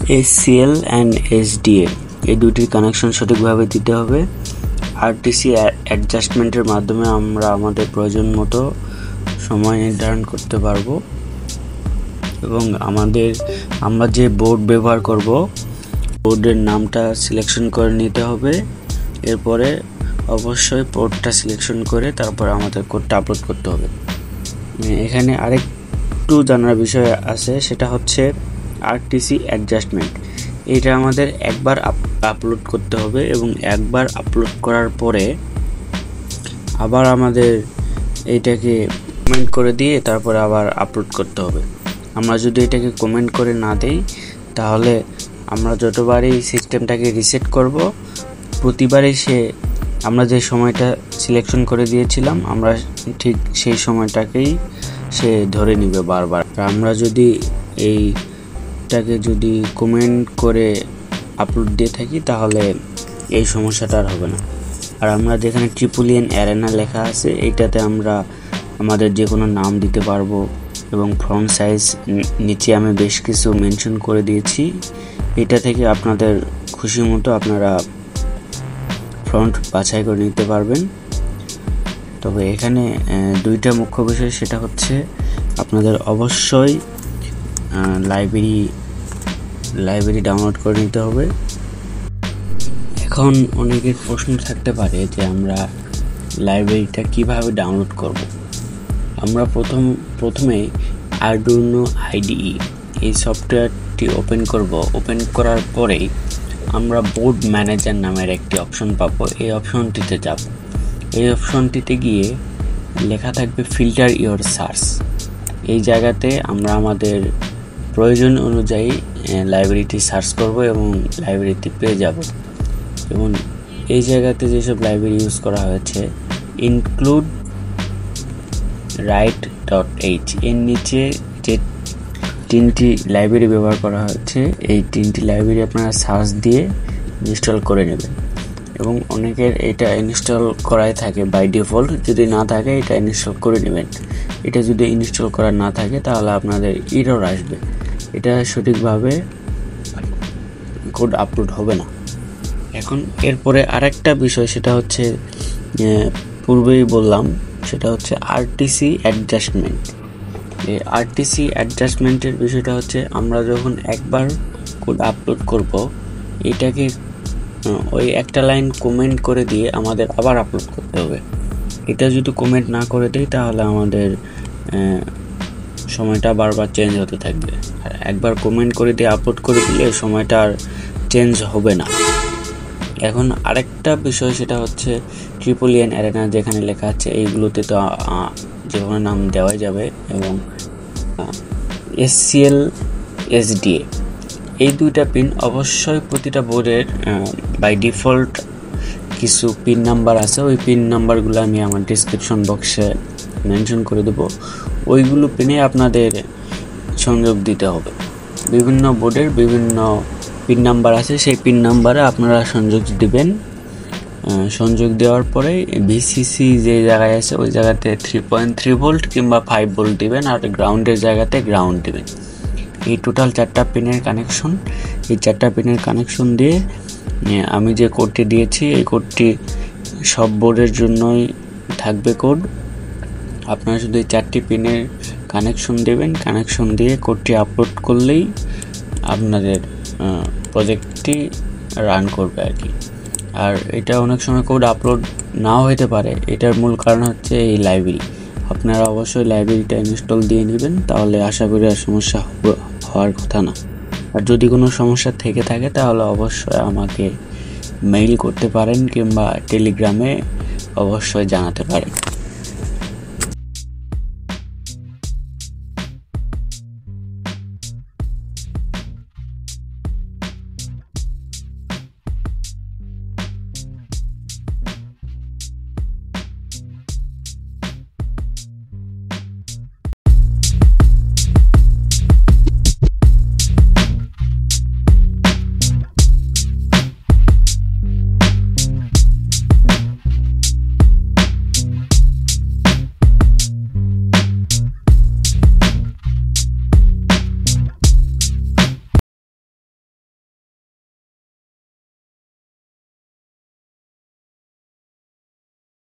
SCL and SDA এই দুটির connection সঠিকভাবে দিতে হবে। RTC অ্যাডজাস্টমেন্টের মাধ্যমে আমরা আমাদের প্রয়োজন মতো সময় নির্ধারণ করতে পারবো এবং আমরা যে বোর্ড ব্যবহার করব বোর্ডের নামটা সিলেকশন করে নিতে হবে। এরপরে অবশ্যই পোর্টটা সিলেকশন করে তারপর আমাদের কোডটা আপলোড করতে হবে। এখানে আরেকটু জানার বিষয় আছে, সেটা হচ্ছে RTC অ্যাডজাস্টমেন্ট। এটা আমাদের একবার আপলোড করতে হবে এবং একবার আপলোড করার পরে আবার আমাদের এইটাকে কমেন্ট করে দিয়ে তারপরে আবার আপলোড করতে হবে। আমরা যদি এটাকে কমেন্ট করে না দেই তাহলে আমরা যতবারই সিস্টেমটাকে রিসেট করব প্রতিবারই আমরা যে সময়টা সিলেকশন করে দিয়েছিলাম আমরা ঠিক সেই সময়টাকেই সে ধরে নিবে বারবার। আমরা যদি এইটাকে কমেন্ট করে আপলোড দিয়ে থাকি তাহলে এই সমস্যাটা আর হবে না। আর আমরা যেখানে ট্রিপলিয়ান অ্যারেনা লেখা আছে এইটাতে আমরা আমাদের যে কোনো নাম দিতে পারবো এবং ফন্ট সাইজ নিচে আমি বেশ কিছু মেনশন করে দিয়েছি। এটা থেকে আপনাদের খুশি মতো আপনারা ফন্ট বাছাই করে নিতে পারবেন। তবে এখানে দুইটা মুখ্য বিষয়, সেটা হচ্ছে আপনাদের অবশ্যই লাইব্রেরি ডাউনলোড করে নিতে হবে। এখন অনেকের প্রশ্ন থাকতে পারে যে আমরা লাইব্রেরিটা কিভাবে ডাউনলোড করব। আমরা প্রথমে আরডুইনো IDE এই সফটওয়্যারটি ওপেন করব। ওপেন করার পরেই আমরা বোর্ড ম্যানেজার নামের একটি অপশন পাবো। এই অপশনটিতে যাব। এই অপশনটিতে গিয়ে লেখা থাকবে ফিল্টার ইওর সার্চ। এই জায়গাতে আমরা আমাদের প্রয়োজন অনুযায়ী লাইব্রেরিটি সার্চ করব এবং লাইব্রেরিটি পেয়ে যাব। এবং এই জায়গাতে যেসব লাইব্রেরি ইউজ করা হয়েছে ইনক্লুড write.h এর নিচে যে 3টি লাইব্রেরি ব্যবহার করা হয়েছে এই 3টি লাইব্রেরি আপনারা সার্চ দিয়ে ইনস্টল করে নেবেন। এবং অনেকের এটা ইনস্টল করাই থাকে বাই ডিফল্ট, যদি না থাকে এটা ইনস্টল করে নেবেন। এটা যদি ইনস্টল করা না থাকে তাহলে আপনাদের এরর আসবে, এটা সঠিকভাবে কোড আপলোড হবে না। এখন এরপরে আরেকটা বিষয়, সেটা হচ্ছে পূর্বেই বললাম, সেটা হচ্ছে RTC অ্যাডজাস্টমেন্ট। এই RTC অ্যাডজাস্টমেন্টের বিষয়টা হচ্ছে আমরা যখন একবার কোড আপলোড করব এটাকে ওই একটা লাইন কমেন্ট করে দিয়ে আমাদের আবার আপলোড করতে হবে। এটা যদি কমেন্ট না করে দিই তাহলে আমাদের সময়টা বারবার চেঞ্জ হতে থাকবে। আর একবার কমেন্ট করে দিয়ে আপলোড করে দিলে সময়টা আর চেঞ্জ হবে না। এখন আরেকটা বিষয়, সেটা হচ্ছে ট্রিপলিয়ান অ্যারেনা যেখানে লেখা আছে এইগুলোতে তো যে কোনো নাম দেওয়া যাবে। এবং SCL SDA এই দুইটা পিন অবশ্যই প্রতিটা বোর্ডের বাই ডিফল্ট কিছু পিন নাম্বার আছে। ওই পিন নাম্বারগুলো আমি আমার ডিসক্রিপশন বক্সে মেনশন করে দেবো। ওইগুলো পিনে আপনাদের সংযোগ দিতে হবে। বিভিন্ন বোর্ডের বিভিন্ন পিন নাম্বার আছে, সেই পিন নাম্বারে আপনারা সংযোগ দিবেন। সংযোগ দেওয়ার পরে VCC যে জায়গায় আছে ওই জায়গাতে 3.3 ভোল্ট কিংবা 5 ভোল্ট দিবেন, আর গ্রাউন্ডের জায়গাতে গ্রাউন্ড দিবেন। এই টোটাল 4টা পিনের কানেকশন। এই 4টা পিনের কানেকশন দিয়ে আমি যে কোডটি দিয়েছি এই কোডটি সব বোর্ডের জন্যই থাকবে কোড। আপনারা শুধু এই 4টি পিনের কানেকশন দেবেন। কানেকশন দিয়ে কোডটি আপলোড করলেই আপনাদের প্রজেক্টটি রান করবে আর কি। আর এটা অনেক সময় কোড আপলোড নাও হতে পারে, এটার মূল কারণ হচ্ছে এই লাইব্রেরি। আপনারা অবশ্যই লাইব্রেরিটা ইনস্টল দিয়ে নেবেন, তাহলে আশা করি আর সমস্যা হওয়ার কথা না। আর যদি কোনো সমস্যা থেকে থাকে তাহলে অবশ্যই আমাকে মেইল করতে পারেন কিংবা টেলিগ্রামে অবশ্যই জানাতে পারেন।